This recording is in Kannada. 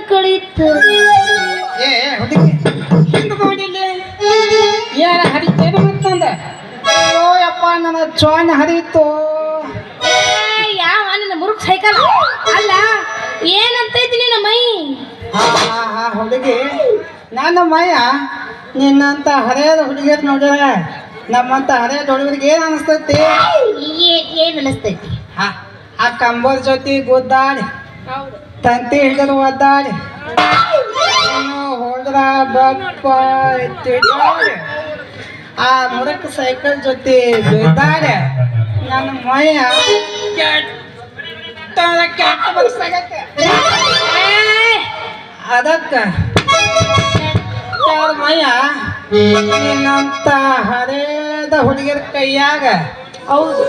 ಕಳೀತು ಏ ಹುಡುಗಿ ಹಿಂದೆ ನೋಡಿಲ್ಲಿ ಏನ ಹರಿತೇನು ಮತ್ತಂದ ಅಯ್ಯೋ ಯಪ್ಪ ನನ್ನ ಚಾನ್ ಹರಿಯಿತು ಯಾವ ನಿನ್ನ ಮುರುಕ್ ಸೈಕಲ್ ಅಲ್ಲ ಏನಂತೈತಿ ನಿನ್ನ ಮೈ ಹಾ ಹುಡುಗಿ ನನ್ನ ಮಯ್ಯ ನಿನ್ನಂತ ಹರಿಯದ ಹುಡುಗಿಯರ್ ನೋಡಿರ ನಮ್ಮಂತ ಹರಿಯದ ಹುಡುಗರಿಗೆ ಏನು ಅನಿಸ್ತೈತಿ ಏನ್ ಅನಿಸ್ತೈತಿ ಆ ಕಂಬದ ಜೊತೆ ಗುದ್ದಾಡಿ ತಂತಿ ಹಿಡಿದು ಒದ್ದಾಡಿ ಹೋದ್ರ ಬಪ್ಪ ತಿಡ್ಡಾಡಿ ಆ ಮುರಕ್ ಸೈಕಲ್ ಜೊತೆ ಬಿದ್ದಾಡಿ ನನ್ನ ಮೈಯ ಕೆಟ್ಟ ಬಸ್ಸಾಗತ್ತೆ ಅದಕ್ಕ ಮೈಯ ನಿನ್ನಂತ ಹರೇದ ಹುಡುಗಿಯರ ಕೈಯಾಗ ಹೌದು